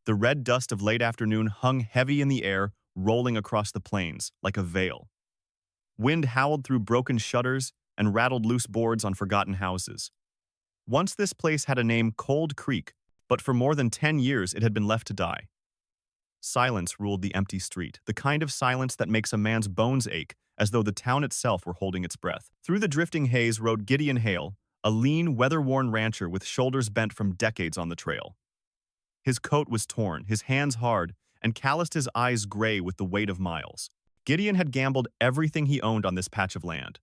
The red dust of late afternoon hung heavy in the air, rolling across the plains like a veil. Wind howled through broken shutters and rattled loose boards on forgotten houses. Once this place had a name, Cold Creek, but for more than 10 years it had been left to die. Silence ruled the empty street, the kind of silence that makes a man's bones ache, as though the town itself were holding its breath. Through the drifting haze rode Gideon Hale, a lean, weather-worn rancher with shoulders bent from decades on the trail. His coat was torn, his hands hard, and calloused, his eyes gray with the weight of miles. Gideon had gambled everything he owned on this patch of land.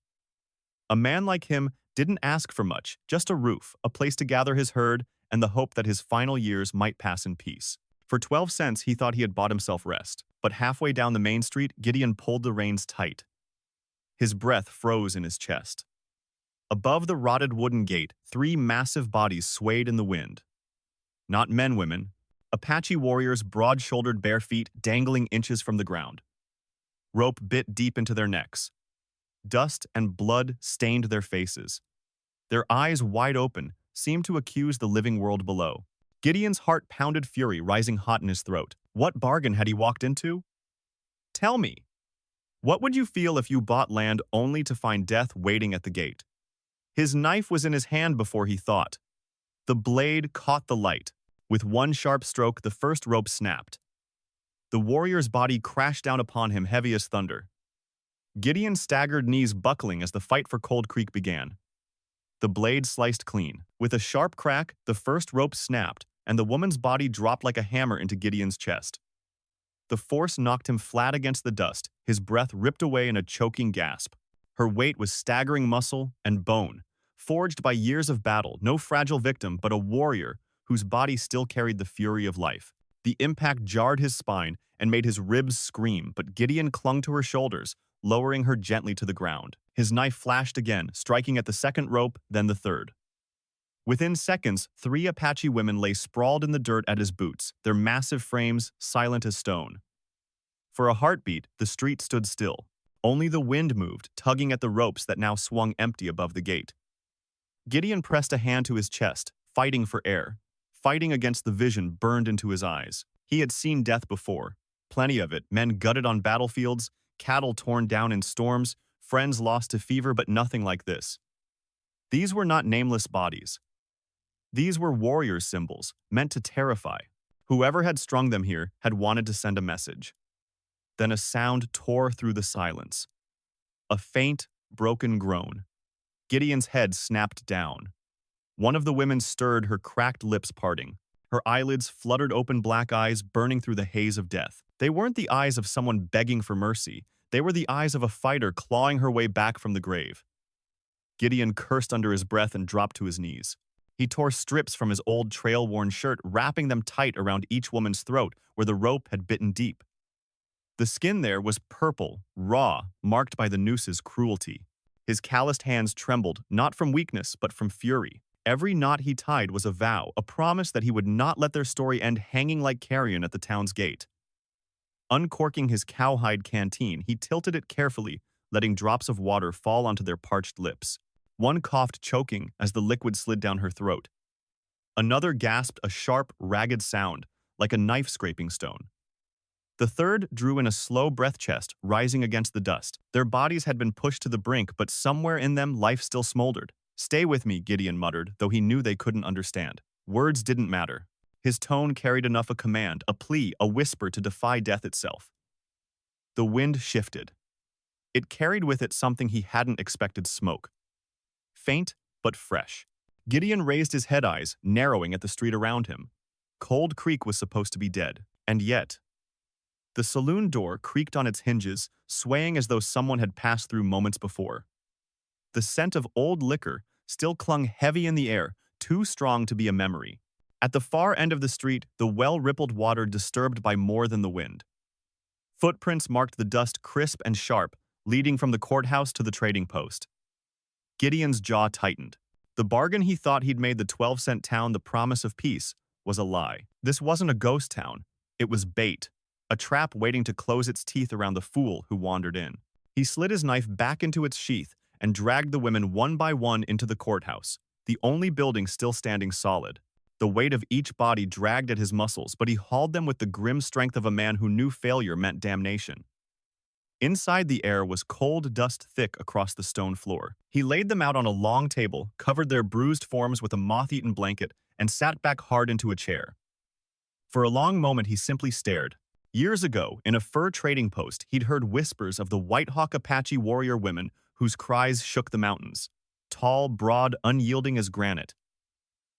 A man like him didn't ask for much, just a roof, a place to gather his herd, and the hope that his final years might pass in peace. For 12 cents, he thought he had bought himself rest, but halfway down the main street, Gideon pulled the reins tight. His breath froze in his chest. Above the rotted wooden gate, 3 massive bodies swayed in the wind. Not men, women. Apache warriors, broad-shouldered, bare feet dangling inches from the ground. Rope bit deep into their necks. Dust and blood stained their faces. Their eyes, wide open, seemed to accuse the living world below. Gideon's heart pounded, fury rising hot in his throat. What bargain had he walked into? Tell me, what would you feel if you bought land only to find death waiting at the gate? His knife was in his hand before he thought. The blade caught the light. With one sharp stroke, the first rope snapped. The warrior's body crashed down upon him, heavy as thunder. Gideon staggered, knees buckling as the fight for Cold Creek began. The blade sliced clean. With a sharp crack, the first rope snapped, and the woman's body dropped like a hammer into Gideon's chest. The force knocked him flat against the dust, his breath ripped away in a choking gasp. Her weight was staggering muscle and bone, forged by years of battle, no fragile victim, but a warrior whose body still carried the fury of life. The impact jarred his spine and made his ribs scream, but Gideon clung to her shoulders, lowering her gently to the ground. His knife flashed again, striking at the second rope, then the third. Within seconds, 3 Apache women lay sprawled in the dirt at his boots, their massive frames silent as stone. For a heartbeat, the street stood still. Only the wind moved, tugging at the ropes that now swung empty above the gate. Gideon pressed a hand to his chest, fighting for air, fighting against the vision burned into his eyes. He had seen death before, plenty of it, men gutted on battlefields, cattle torn down in storms, friends lost to fever, but nothing like this. These were not nameless bodies. These were warrior symbols, meant to terrify. Whoever had strung them here had wanted to send a message. Then a sound tore through the silence. A faint, broken groan. Gideon's head snapped down. One of the women stirred, her cracked lips parting. Her eyelids fluttered open, black eyes burning through the haze of death. They weren't the eyes of someone begging for mercy. They were the eyes of a fighter clawing her way back from the grave. Gideon cursed under his breath and dropped to his knees. He tore strips from his old trail-worn shirt, wrapping them tight around each woman's throat where the rope had bitten deep. The skin there was purple, raw, marked by the noose's cruelty. His calloused hands trembled, not from weakness, but from fury. Every knot he tied was a vow, a promise that he would not let their story end hanging like carrion at the town's gate. Uncorking his cowhide canteen, he tilted it carefully, letting drops of water fall onto their parched lips. One coughed, choking, as the liquid slid down her throat. Another gasped a sharp, ragged sound, like a knife scraping stone. The third drew in a slow breath, chest rising against the dust. Their bodies had been pushed to the brink, but somewhere in them life still smoldered. "Stay with me," Gideon muttered, though he knew they couldn't understand. Words didn't matter. His tone carried enough a command, a plea, a whisper to defy death itself. The wind shifted. It carried with it something he hadn't expected: smoke. Faint, but fresh. Gideon raised his head, eyes narrowing at the street around him. Cold Creek was supposed to be dead, and yet... The saloon door creaked on its hinges, swaying as though someone had passed through moments before. The scent of old liquor still clung heavy in the air, too strong to be a memory. At the far end of the street, the well-rippled water disturbed by more than the wind. Footprints marked the dust, crisp and sharp, leading from the courthouse to the trading post. Gideon's jaw tightened. The bargain he thought he'd made the 12-cent town the promise of peace was a lie. This wasn't a ghost town. It was bait. A trap waiting to close its teeth around the fool who wandered in. He slid his knife back into its sheath and dragged the women one by one into the courthouse, the only building still standing solid. The weight of each body dragged at his muscles, but he hauled them with the grim strength of a man who knew failure meant damnation. Inside, the air was cold dust thick across the stone floor. He laid them out on a long table, covered their bruised forms with a moth-eaten blanket, and sat back hard into a chair. For a long moment, he simply stared. Years ago, in a fur trading post, he'd heard whispers of the White Hawk Apache warrior women whose cries shook the mountains. Tall, broad, unyielding as granite.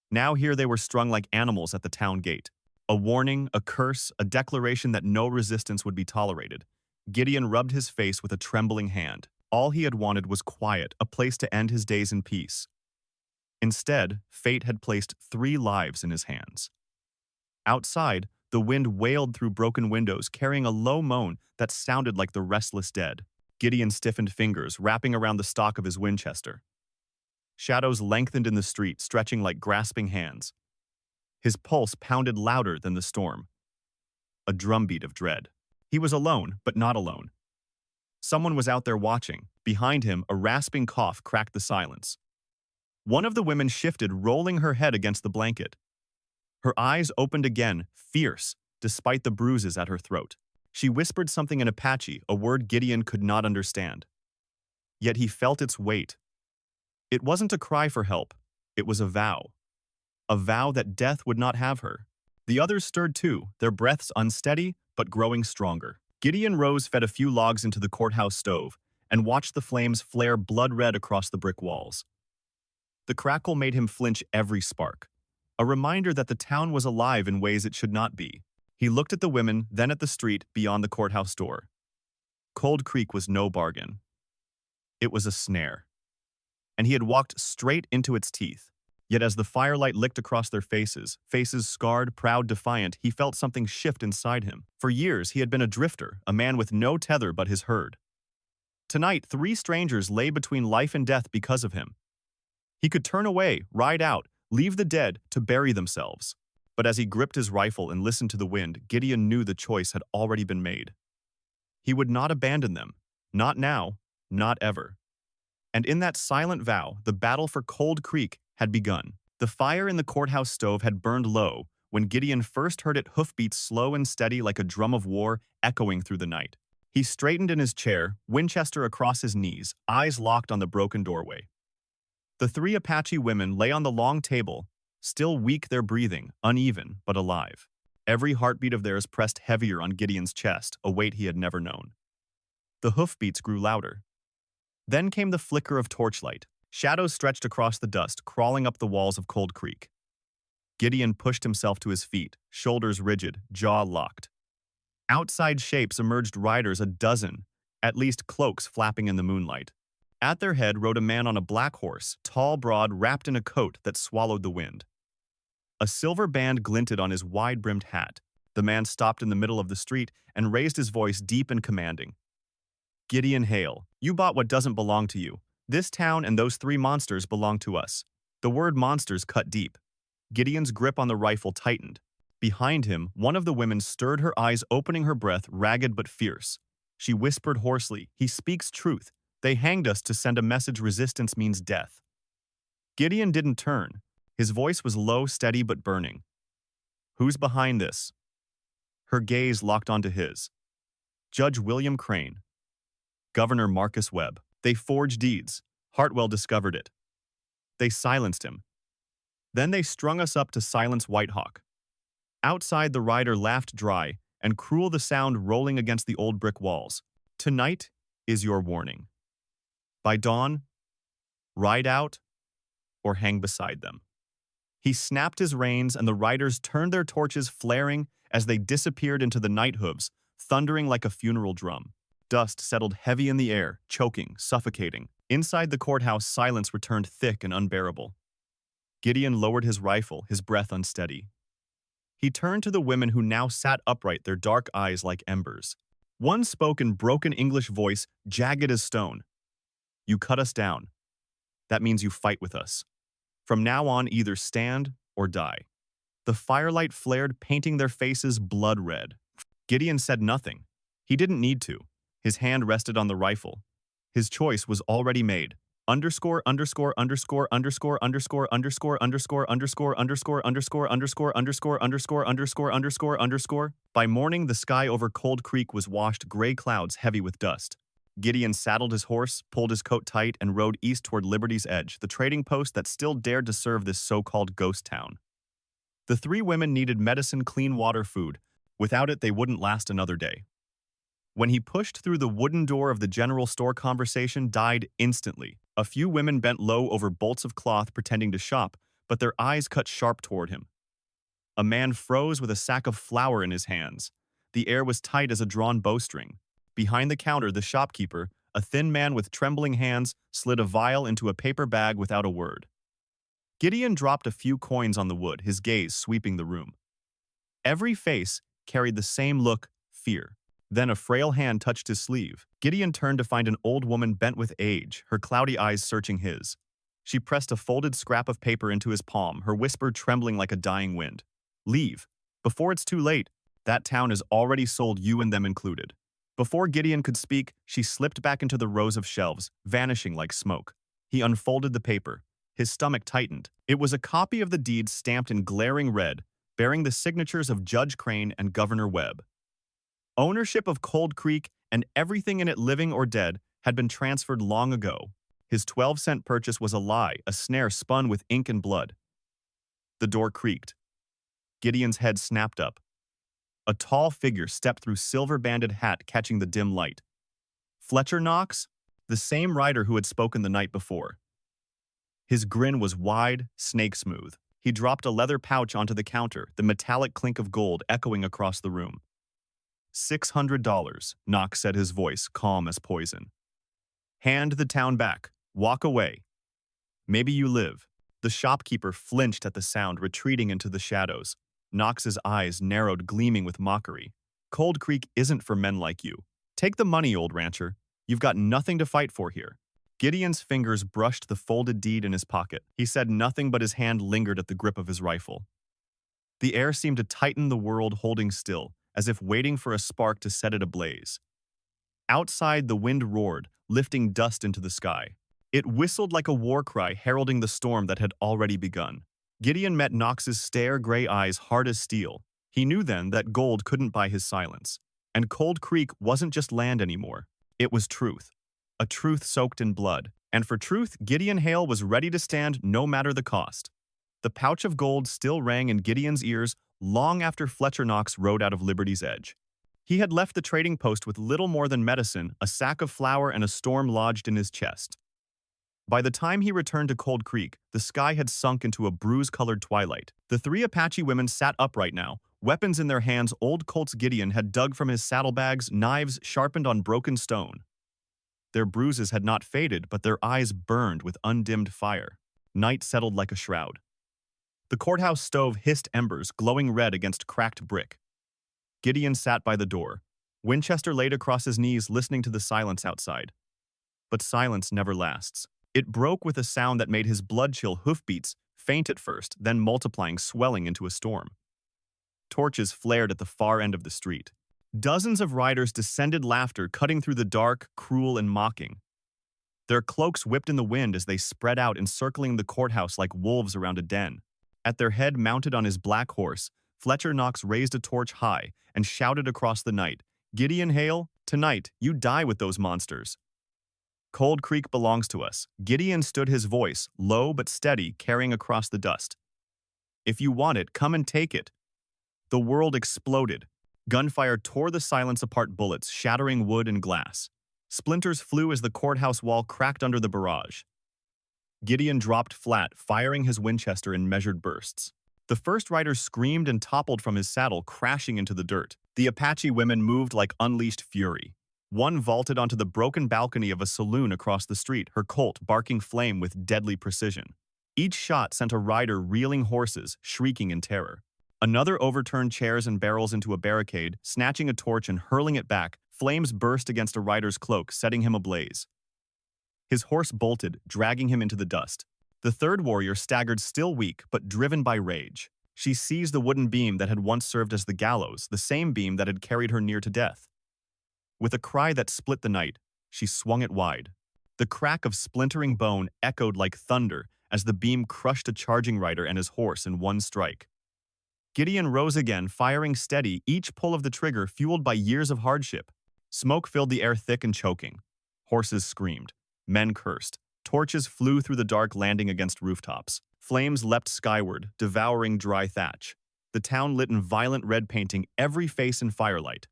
Now here they were strung like animals at the town gate. A warning, a curse, a declaration that no resistance would be tolerated. Gideon rubbed his face with a trembling hand. All he had wanted was quiet, a place to end his days in peace. Instead, fate had placed 3 lives in his hands. Outside, the wind wailed through broken windows, carrying a low moan that sounded like the restless dead. Gideon stiffened fingers, wrapping around the stock of his Winchester. Shadows lengthened in the street, stretching like grasping hands. His pulse pounded louder than the storm. A drumbeat of dread. He was alone, but not alone. Someone was out there watching. Behind him, a rasping cough cracked the silence. One of the women shifted, rolling her head against the blanket. Her eyes opened again, fierce, despite the bruises at her throat. She whispered something in Apache, a word Gideon could not understand. Yet he felt its weight. It wasn't a cry for help. It was a vow. A vow that death would not have her. The others stirred too, their breaths unsteady, but growing stronger. Gideon rose, fed a few logs into the courthouse stove, and watched the flames flare blood-red across the brick walls. The crackle made him flinch every spark. A reminder that the town was alive in ways it should not be. He looked at the women, then at the street beyond the courthouse door. Cold Creek was no bargain. It was a snare. And he had walked straight into its teeth. Yet as the firelight licked across their faces, faces scarred, proud, defiant, he felt something shift inside him. For years, he had been a drifter, a man with no tether but his herd. Tonight, 3 strangers lay between life and death because of him. He could turn away, ride out, leave the dead to bury themselves. But as he gripped his rifle and listened to the wind, Gideon knew the choice had already been made. He would not abandon them. Not now, not ever. And in that silent vow, the battle for Cold Creek had begun. The fire in the courthouse stove had burned low when Gideon first heard it hoofbeats slow and steady like a drum of war echoing through the night. He straightened in his chair, Winchester across his knees, eyes locked on the broken doorway. The 3 Apache women lay on the long table, still weak their breathing, uneven but alive. Every heartbeat of theirs pressed heavier on Gideon's chest, a weight he had never known. The hoofbeats grew louder. Then came the flicker of torchlight. Shadows stretched across the dust, crawling up the walls of Cold Creek. Gideon pushed himself to his feet, shoulders rigid, jaw locked. Outside shapes emerged, riders a dozen, at least cloaks flapping in the moonlight. At their head rode a man on a black horse, tall, broad, wrapped in a coat that swallowed the wind. A silver band glinted on his wide-brimmed hat. The man stopped in the middle of the street and raised his voice deep and commanding. Gideon Hale, you bought what doesn't belong to you. This town and those 3 monsters belong to us. The word monsters cut deep. Gideon's grip on the rifle tightened. Behind him, one of the women stirred, her eyes opening, her breath ragged but fierce. She whispered hoarsely, "He speaks truth. They hanged us to send a message resistance means death." Gideon didn't turn. His voice was low, steady, but burning. "Who's behind this?" Her gaze locked onto his. Judge William Crane. Governor Marcus Webb. They forged deeds. Hartwell discovered it. They silenced him. Then they strung us up to silence Whitehawk. Outside, the rider laughed dry, and cruel the sound rolling against the old brick walls. Tonight is your warning. By dawn, ride out or hang beside them. He snapped his reins, and the riders turned their torches, flaring as they disappeared into the night hooves, thundering like a funeral drum. Dust settled heavy in the air, choking, suffocating. Inside the courthouse, silence returned thick and unbearable. Gideon lowered his rifle, his breath unsteady. He turned to the women who now sat upright, their dark eyes like embers. One spoke in broken English voice, jagged as stone. "You cut us down. That means you fight with us. From now on, either stand or die." The firelight flared, painting their faces blood red. Gideon said nothing. He didn't need to. His hand rested on the rifle. His choice was already made. underscore underscore underscore underscore underscore underscore underscore underscore underscore underscore underscore underscore underscore underscore underscore underscore. By morning, the sky over Cold Creek was washed gray clouds heavy with dust. Gideon saddled his horse, pulled his coat tight, and rode east toward Liberty's Edge, the trading post that still dared to serve this so-called ghost town. The three women needed medicine, clean water, food. Without it, they wouldn't last another day. When he pushed through the wooden door of the general store, conversation died instantly. A few women bent low over bolts of cloth pretending to shop, but their eyes cut sharp toward him. A man froze with a sack of flour in his hands. The air was tight as a drawn bowstring. Behind the counter, the shopkeeper, a thin man with trembling hands, slid a vial into a paper bag without a word. Gideon dropped a few coins on the wood, his gaze sweeping the room. Every face carried the same look, fear. Then a frail hand touched his sleeve. Gideon turned to find an old woman bent with age, her cloudy eyes searching his. She pressed a folded scrap of paper into his palm, her whisper trembling like a dying wind. Leave. Before it's too late. That town has already sold you and them included. Before Gideon could speak, she slipped back into the rows of shelves, vanishing like smoke. He unfolded the paper. His stomach tightened. It was a copy of the deed stamped in glaring red, bearing the signatures of Judge Crane and Governor Webb. Ownership of Cold Creek and everything in it, living or dead, had been transferred long ago. His 12-cent purchase was a lie, a snare spun with ink and blood. The door creaked. Gideon's head snapped up. A tall figure stepped through silver-banded hat, catching the dim light. Fletcher Knox, the same rider who had spoken the night before. His grin was wide, snake-smooth. He dropped a leather pouch onto the counter, the metallic clink of gold echoing across the room. $600, Knox said, his voice calm as poison. Hand the town back. Walk away. Maybe you live. The shopkeeper flinched at the sound, retreating into the shadows. Knox's eyes narrowed, gleaming with mockery. Cold Creek isn't for men like you. Take the money, old rancher. You've got nothing to fight for here. Gideon's fingers brushed the folded deed in his pocket. He said nothing, but his hand lingered at the grip of his rifle. The air seemed to tighten, the world holding still, as if waiting for a spark to set it ablaze. Outside, the wind roared, lifting dust into the sky. It whistled like a war cry, heralding the storm that had already begun. Gideon met Knox's stare, gray eyes hard as steel. He knew then that gold couldn't buy his silence. And Cold Creek wasn't just land anymore. It was truth. A truth soaked in blood. And for truth, Gideon Hale was ready to stand no matter the cost. The pouch of gold still rang in Gideon's ears long after Fletcher Knox rode out of Liberty's Edge. He had left the trading post with little more than medicine, a sack of flour, and a storm lodged in his chest. By the time he returned to Cold Creek, the sky had sunk into a bruise-colored twilight. The three Apache women sat upright now, weapons in their hands. Old Colts Gideon had dug from his saddlebags, knives sharpened on broken stone. Their bruises had not faded, but their eyes burned with undimmed fire. Night settled like a shroud. The courthouse stove hissed embers, glowing red against cracked brick. Gideon sat by the door, Winchester laid across his knees, listening to the silence outside. But silence never lasts. It broke with a sound that made his blood chill, hoofbeats, faint at first, then multiplying, swelling into a storm. Torches flared at the far end of the street. Dozens of riders descended, laughter cutting through the dark, cruel and mocking. Their cloaks whipped in the wind as they spread out, encircling the courthouse like wolves around a den. At their head, mounted on his black horse, Fletcher Knox raised a torch high and shouted across the night, "Gideon Hale, tonight you die with those monsters. Cold Creek belongs to us." Gideon stood, his voice, low but steady, carrying across the dust. "If you want it, come and take it." The world exploded. Gunfire tore the silence apart, bullets shattering wood and glass. Splinters flew as the courthouse wall cracked under the barrage. Gideon dropped flat, firing his Winchester in measured bursts. The first rider screamed and toppled from his saddle, crashing into the dirt. The Apache women moved like unleashed fury. One vaulted onto the broken balcony of a saloon across the street, her Colt barking flame with deadly precision. Each shot sent a rider reeling, horses shrieking in terror. Another overturned chairs and barrels into a barricade, snatching a torch and hurling it back. Flames burst against a rider's cloak, setting him ablaze. His horse bolted, dragging him into the dust. The third warrior staggered, still weak, but driven by rage. She seized the wooden beam that had once served as the gallows, the same beam that had carried her near to death. With a cry that split the night, she swung it wide. The crack of splintering bone echoed like thunder as the beam crushed a charging rider and his horse in one strike. Gideon rose again, firing steady, each pull of the trigger fueled by years of hardship. Smoke filled the air thick and choking. Horses screamed. Men cursed. Torches flew through the dark, landing against rooftops. Flames leapt skyward, devouring dry thatch. The town lit in violent red, painting every face in firelight.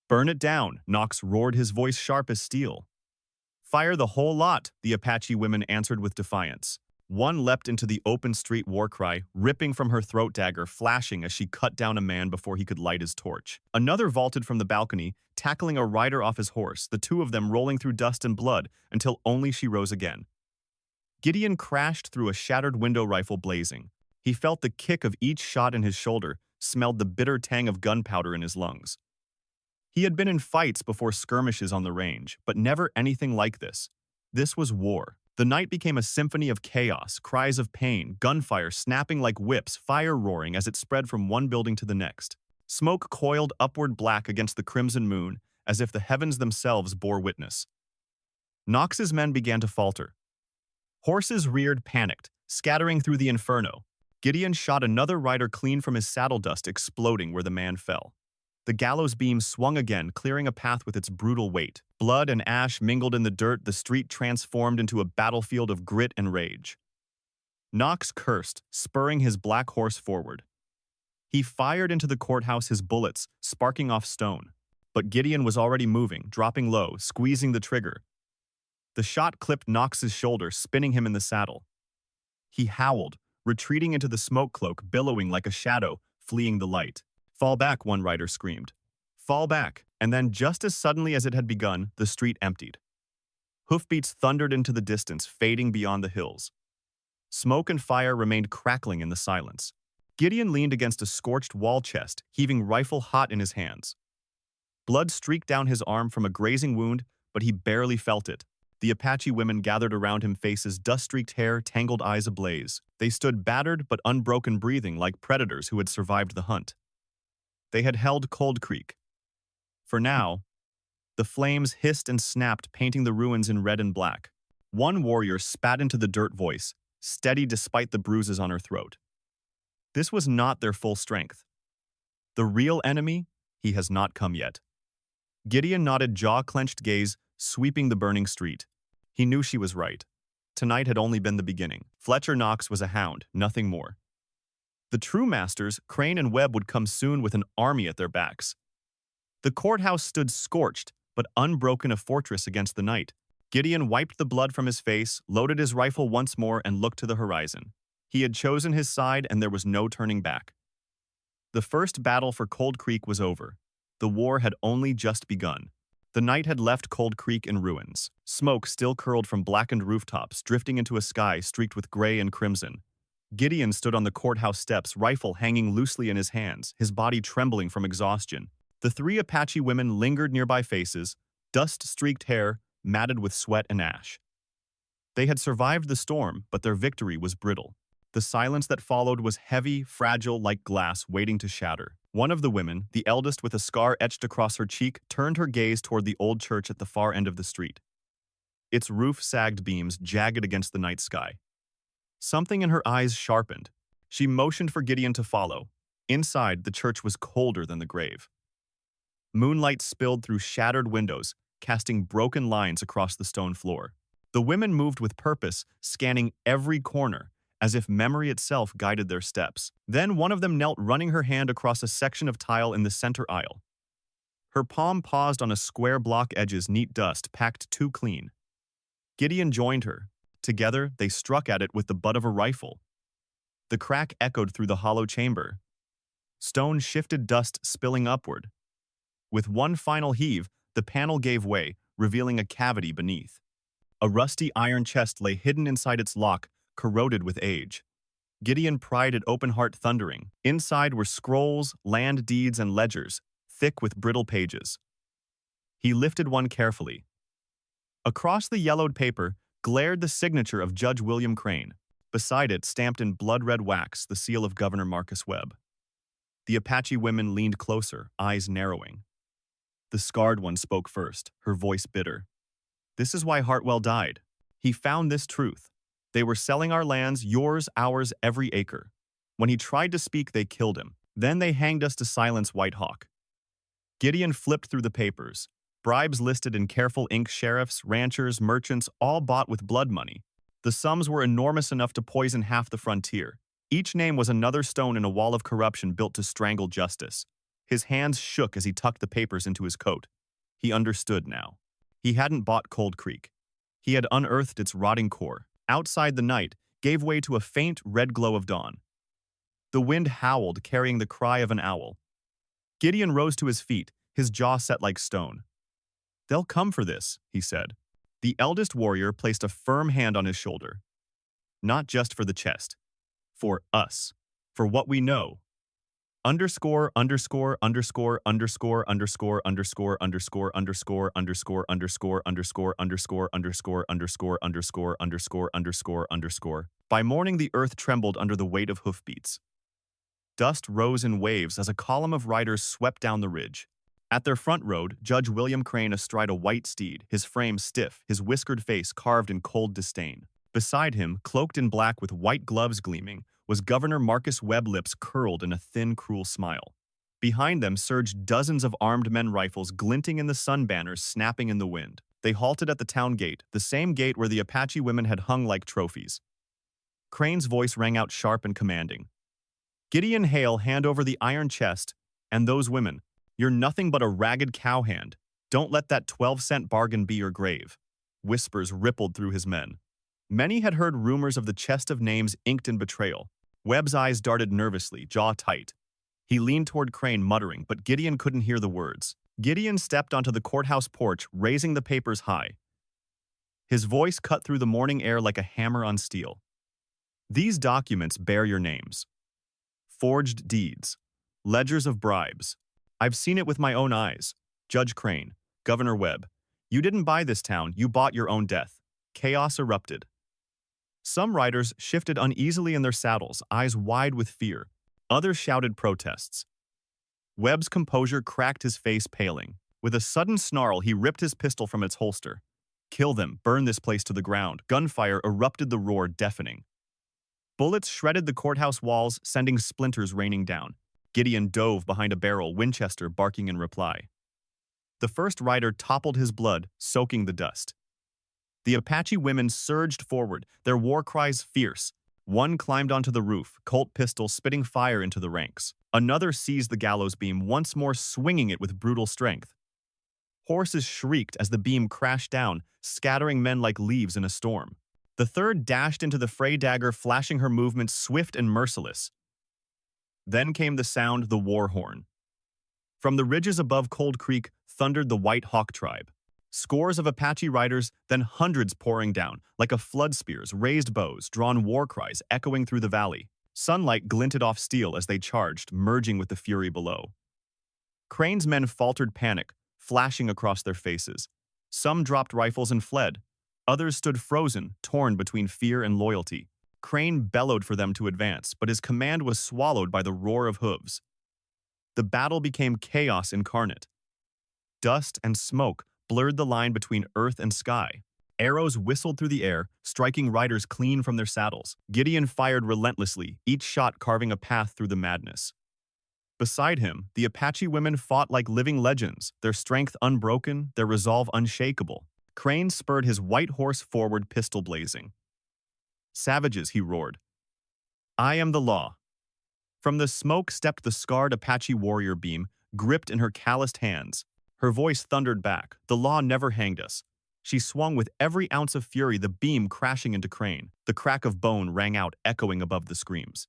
"Burn it down," Knox roared, his voice sharp as steel. "Fire the whole lot," the Apache women answered with defiance. One leapt into the open street, war cry, ripping from her throat, dagger flashing as she cut down a man before he could light his torch. Another vaulted from the balcony, tackling a rider off his horse, the two of them rolling through dust and blood until only she rose again. Gideon crashed through a shattered window, rifle blazing. He felt the kick of each shot in his shoulder, smelled the bitter tang of gunpowder in his lungs. He had been in fights before, skirmishes on the range, but never anything like this. This was war. The night became a symphony of chaos, cries of pain, gunfire snapping like whips, fire roaring as it spread from one building to the next. Smoke coiled upward black against the crimson moon, as if the heavens themselves bore witness. Knox's men began to falter. Horses reared, panicked, scattering through the inferno. Gideon shot another rider clean from his saddle, dust exploding where the man fell. The gallows beam swung again, clearing a path with its brutal weight. Blood and ash mingled in the dirt, the street transformed into a battlefield of grit and rage. Knox cursed, spurring his black horse forward. He fired into the courthouse, his bullets sparking off stone. But Gideon was already moving, dropping low, squeezing the trigger. The shot clipped Knox's shoulder, spinning him in the saddle. He howled, retreating into the smoke cloak, billowing like a shadow, fleeing the light. "Fall back," one rider screamed. "Fall back," and then just as suddenly as it had begun, the street emptied. Hoofbeats thundered into the distance, fading beyond the hills. Smoke and fire remained crackling in the silence. Gideon leaned against a scorched wall chest, heaving rifle hot in his hands. Blood streaked down his arm from a grazing wound, but he barely felt it. The Apache women gathered around him, faces dust-streaked hair, tangled eyes ablaze. They stood battered but unbroken, breathing like predators who had survived the hunt. They had held Cold Creek. For now, the flames hissed and snapped, painting the ruins in red and black. One warrior spat into the dirt, voice steady despite the bruises on her throat. This was not their full strength. The real enemy, he has not come yet. Gideon nodded, jaw-clenched gaze sweeping the burning street. He knew she was right. Tonight had only been the beginning. Fletcher Knox was a hound, nothing more. The true masters, Crane and Webb, would come soon with an army at their backs. The courthouse stood scorched, but unbroken, a fortress against the night. Gideon wiped the blood from his face, loaded his rifle once more, and looked to the horizon. He had chosen his side, and there was no turning back. The first battle for Cold Creek was over. The war had only just begun. The night had left Cold Creek in ruins. Smoke still curled from blackened rooftops, drifting into a sky streaked with gray and crimson. Gideon stood on the courthouse steps, rifle hanging loosely in his hands, his body trembling from exhaustion. The three Apache women lingered nearby, faces, dust-streaked hair, matted with sweat and ash. They had survived the storm, but their victory was brittle. The silence that followed was heavy, fragile, like glass waiting to shatter. One of the women, the eldest with a scar etched across her cheek, turned her gaze toward the old church at the far end of the street. Its roof sagged beams jagged against the night sky. Something in her eyes sharpened. She motioned for Gideon to follow. Inside, the church was colder than the grave. Moonlight spilled through shattered windows, casting broken lines across the stone floor. The women moved with purpose, scanning every corner, as if memory itself guided their steps. Then one of them knelt, running her hand across a section of tile in the center aisle. Her palm paused on a square block, edges neat, dust packed too clean. Gideon joined her. Together, they struck at it with the butt of a rifle. The crack echoed through the hollow chamber. Stone shifted, dust spilling upward. With one final heave, the panel gave way, revealing a cavity beneath. A rusty iron chest lay hidden inside its lock, corroded with age. Gideon pried it open, heart thundering. Inside were scrolls, land deeds, and ledgers, thick with brittle pages. He lifted one carefully. Across the yellowed paper glared the signature of Judge William Crane. Beside it, stamped in blood-red wax, the seal of Governor Marcus Webb. The Apache women leaned closer, eyes narrowing. The scarred one spoke first, her voice bitter. This is why Hartwell died. He found this truth. They were selling our lands, yours, ours, every acre. When he tried to speak, they killed him. Then they hanged us to silence White Hawk. Gideon flipped through the papers. Bribes listed in careful ink, sheriffs, ranchers, merchants, all bought with blood money. The sums were enormous enough to poison half the frontier. Each name was another stone in a wall of corruption built to strangle justice. His hands shook as he tucked the papers into his coat. He understood now. He hadn't bought Cold Creek. He had unearthed its rotting core. Outside, the night gave way to a faint red glow of dawn. The wind howled, carrying the cry of an owl. Gideon rose to his feet, his jaw set like stone. "They'll come for this," he said. The eldest warrior placed a firm hand on his shoulder. "Not just for the chest. For us. For what we know. Underscore, underscore, underscore, underscore, underscore, underscore, underscore, underscore, underscore, underscore, underscore, underscore, underscore, underscore, underscore, underscore, underscore, underscore." By morning, the earth trembled under the weight of hoofbeats. Dust rose in waves as a column of riders swept down the ridge. At their front rode Judge William Crane astride a white steed, his frame stiff, his whiskered face carved in cold disdain. Beside him, cloaked in black with white gloves gleaming, was Governor Marcus Webb, lips curled in a thin, cruel smile. Behind them surged dozens of armed men, rifles glinting in the sun, banners snapping in the wind. They halted at the town gate, the same gate where the Apache women had hung like trophies. Crane's voice rang out sharp and commanding. "Gideon Hale, hand over the iron chest, and those women. You're nothing but a ragged cowhand. Don't let that 12-cent bargain be your grave." Whispers rippled through his men. Many had heard rumors of the chest of names inked in betrayal. Webb's eyes darted nervously, jaw tight. He leaned toward Crane, muttering, but Gideon couldn't hear the words. Gideon stepped onto the courthouse porch, raising the papers high. His voice cut through the morning air like a hammer on steel. "These documents bear your names. Forged deeds. Ledgers of bribes. I've seen it with my own eyes. Judge Crane, Governor Webb, you didn't buy this town, you bought your own death." Chaos erupted. Some riders shifted uneasily in their saddles, eyes wide with fear. Others shouted protests. Webb's composure cracked, his face paling. With a sudden snarl, he ripped his pistol from its holster. "Kill them, burn this place to the ground." Gunfire erupted, the roar deafening. Bullets shredded the courthouse walls, sending splinters raining down. Gideon dove behind a barrel, Winchester barking in reply. The first rider toppled, his blood soaking the dust. The Apache women surged forward, their war cries fierce. One climbed onto the roof, Colt pistol spitting fire into the ranks. Another seized the gallows beam, once more swinging it with brutal strength. Horses shrieked as the beam crashed down, scattering men like leaves in a storm. The third dashed into the fray, dagger flashing, her movements swift and merciless. Then came the sound, the war horn. From the ridges above Cold Creek thundered the White Hawk tribe. Scores of Apache riders, then hundreds pouring down, like a flood, spears, raised bows, drawn war cries echoing through the valley. Sunlight glinted off steel as they charged, merging with the fury below. Crane's men faltered, panic flashing across their faces. Some dropped rifles and fled. Others stood frozen, torn between fear and loyalty. Crane bellowed for them to advance, but his command was swallowed by the roar of hooves. The battle became chaos incarnate. Dust and smoke blurred the line between earth and sky. Arrows whistled through the air, striking riders clean from their saddles. Gideon fired relentlessly, each shot carving a path through the madness. Beside him, the Apache women fought like living legends, their strength unbroken, their resolve unshakable. Crane spurred his white horse forward, pistol blazing. "Savages," he roared. "I am the law." From the smoke stepped the scarred Apache warrior, beam gripped in her calloused hands. Her voice thundered back, "The law never hanged us." She swung with every ounce of fury, the beam crashing into Crane. The crack of bone rang out, echoing above the screams.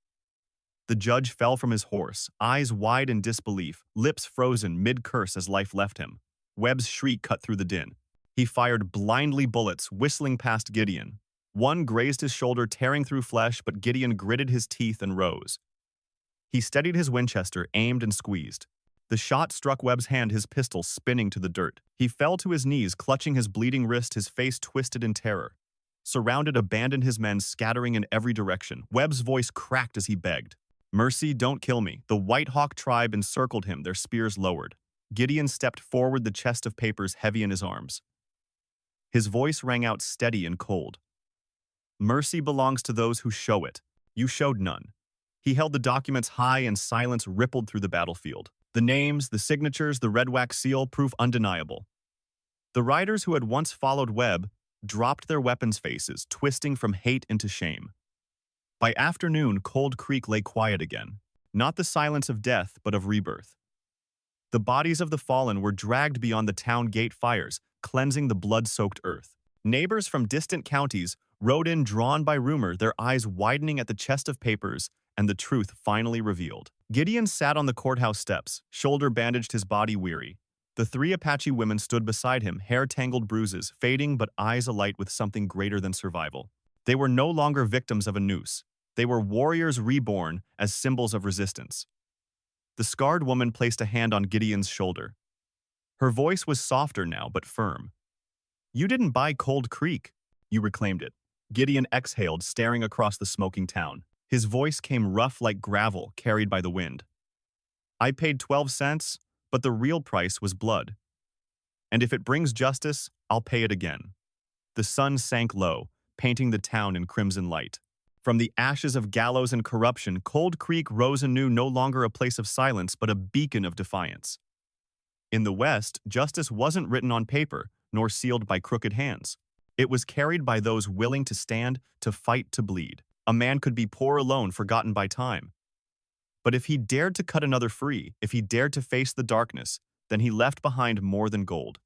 The judge fell from his horse, eyes wide in disbelief, lips frozen mid-curse as life left him. Webb's shriek cut through the din. He fired blindly, bullets whistling past Gideon. One grazed his shoulder, tearing through flesh, but Gideon gritted his teeth and rose. He steadied his Winchester, aimed and squeezed. The shot struck Webb's hand, his pistol spinning to the dirt. He fell to his knees, clutching his bleeding wrist, his face twisted in terror. Surrounded, abandoned, his men scattering in every direction. Webb's voice cracked as he begged. "Mercy, don't kill me." The White Hawk tribe encircled him, their spears lowered. Gideon stepped forward, the chest of papers heavy in his arms. His voice rang out steady and cold. Mercy belongs to those who show it. You showed none. He held the documents high and silence rippled through the battlefield. The names, the signatures, the red wax seal, proof undeniable. The riders who had once followed Webb dropped their weapons faces, twisting from hate into shame. By afternoon, Cold Creek lay quiet again. Not the silence of death, but of rebirth. The bodies of the fallen were dragged beyond the town gate fires, cleansing the blood-soaked earth. Neighbors from distant counties rode in drawn by rumor, their eyes widening at the chest of papers, and the truth finally revealed. Gideon sat on the courthouse steps, shoulder bandaged, his body weary. The three Apache women stood beside him, hair-tangled bruises, fading but eyes alight with something greater than survival. They were no longer victims of a noose. They were warriors reborn as symbols of resistance. The scarred woman placed a hand on Gideon's shoulder. Her voice was softer now, but firm. "You didn't buy Cold Creek. You reclaimed it." Gideon exhaled, staring across the smoking town. His voice came rough like gravel carried by the wind. "I paid 12 cents, but the real price was blood. And if it brings justice, I'll pay it again." The sun sank low, painting the town in crimson light. From the ashes of gallows and corruption, Cold Creek rose anew, no longer a place of silence, but a beacon of defiance. In the West, justice wasn't written on paper, nor sealed by crooked hands. It was carried by those willing to stand, to fight, to bleed. A man could be poor alone, forgotten by time. But if he dared to cut another free, if he dared to face the darkness, then he left behind more than gold.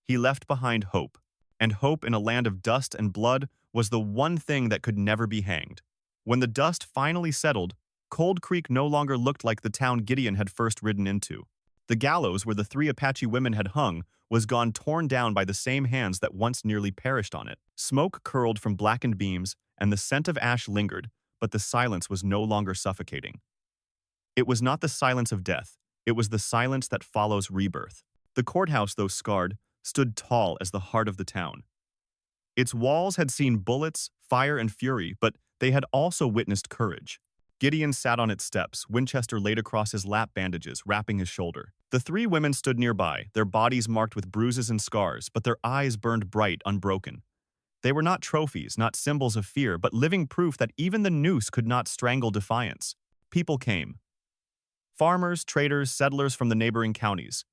He left behind hope. And hope in a land of dust and blood was the one thing that could never be hanged. When the dust finally settled, Cold Creek no longer looked like the town Gideon had first ridden into. The gallows where the three Apache women had hung was gone, torn down by the same hands that once nearly perished on it. Smoke curled from blackened beams, and the scent of ash lingered, but the silence was no longer suffocating. It was not the silence of death. It was the silence that follows rebirth. The courthouse, though scarred, stood tall as the heart of the town. Its walls had seen bullets, fire, and fury, but they had also witnessed courage. Gideon sat on its steps, Winchester laid across his lap, bandages wrapping his shoulder. The three women stood nearby, their bodies marked with bruises and scars, but their eyes burned bright, unbroken. They were not trophies, not symbols of fear, but living proof that even the noose could not strangle defiance. People came. Farmers, traders, settlers from the neighboring counties.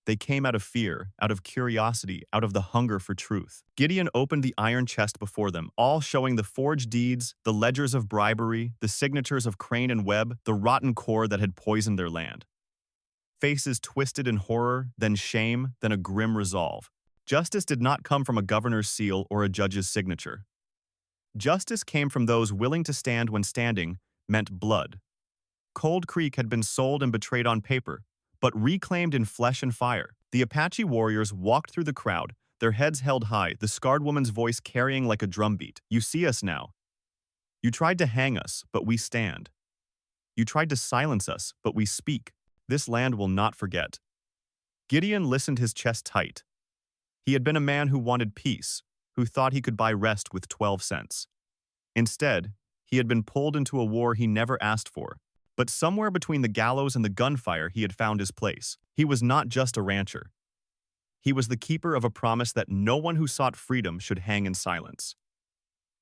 They came out of fear, out of curiosity, out of the hunger for truth. Gideon opened the iron chest before them, all showing the forged deeds, the ledgers of bribery, the signatures of Crane and Webb, the rotten core that had poisoned their land. Faces twisted in horror, then shame, then a grim resolve. Justice did not come from a governor's seal or a judge's signature. Justice came from those willing to stand when standing meant blood. Cold Creek had been sold and betrayed on paper, but reclaimed in flesh and fire. The Apache warriors walked through the crowd, their heads held high, the scarred woman's voice carrying like a drumbeat. "You see us now. You tried to hang us, but we stand. You tried to silence us, but we speak. This land will not forget." Gideon listened, his chest tight. He had been a man who wanted peace, who thought he could buy rest with 12 cents. Instead, he had been pulled into a war he never asked for. But somewhere between the gallows and the gunfire, he had found his place. He was not just a rancher. He was the keeper of a promise that no one who sought freedom should hang in silence.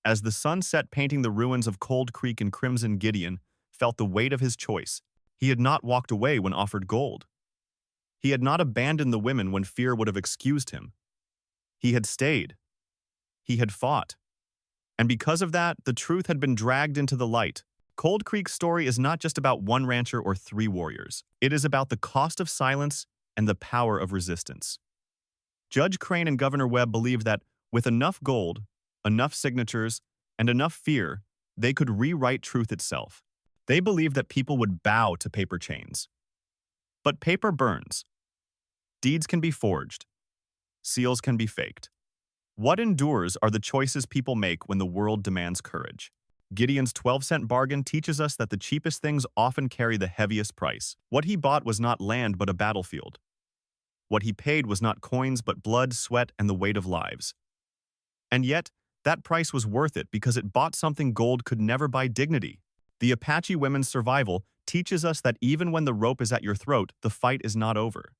As the sun set, painting the ruins of Cold Creek in crimson, Gideon felt the weight of his choice. He had not walked away when offered gold. He had not abandoned the women when fear would have excused him. He had stayed. He had fought. And because of that, the truth had been dragged into the light. Cold Creek's story is not just about one rancher or three warriors. It is about the cost of silence and the power of resistance. Judge Crane and Governor Webb believed that with enough gold, enough signatures, and enough fear, they could rewrite truth itself. They believed that people would bow to paper chains. But paper burns. Deeds can be forged. Seals can be faked. What endures are the choices people make when the world demands courage. Gideon's 12-cent bargain teaches us that the cheapest things often carry the heaviest price. What he bought was not land but a battlefield. What he paid was not coins but blood, sweat, and the weight of lives. And yet, that price was worth it because it bought something gold could never buy: dignity. The Apache women's survival teaches us that even when the rope is at your throat, the fight is not over.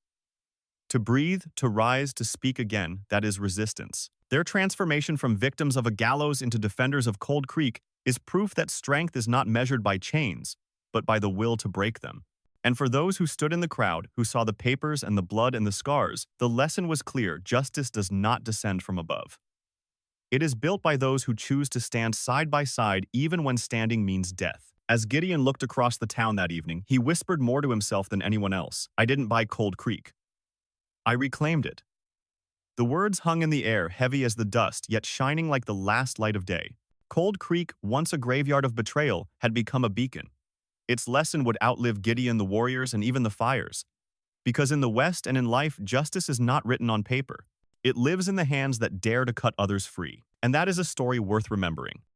To breathe, to rise, to speak again, that is resistance. Their transformation from victims of a gallows into defenders of Cold Creek is proof that strength is not measured by chains, but by the will to break them. And for those who stood in the crowd, who saw the papers and the blood and the scars, the lesson was clear: justice does not descend from above. It is built by those who choose to stand side by side even when standing means death. As Gideon looked across the town that evening, he whispered more to himself than anyone else. I didn't buy Cold Creek. I reclaimed it. The words hung in the air, heavy as the dust, yet shining like the last light of day. Cold Creek, once a graveyard of betrayal, had become a beacon. Its lesson would outlive Gideon, the warriors, and even the fires. Because in the West and in life, justice is not written on paper. It lives in the hands that dare to cut others free. And that is a story worth remembering.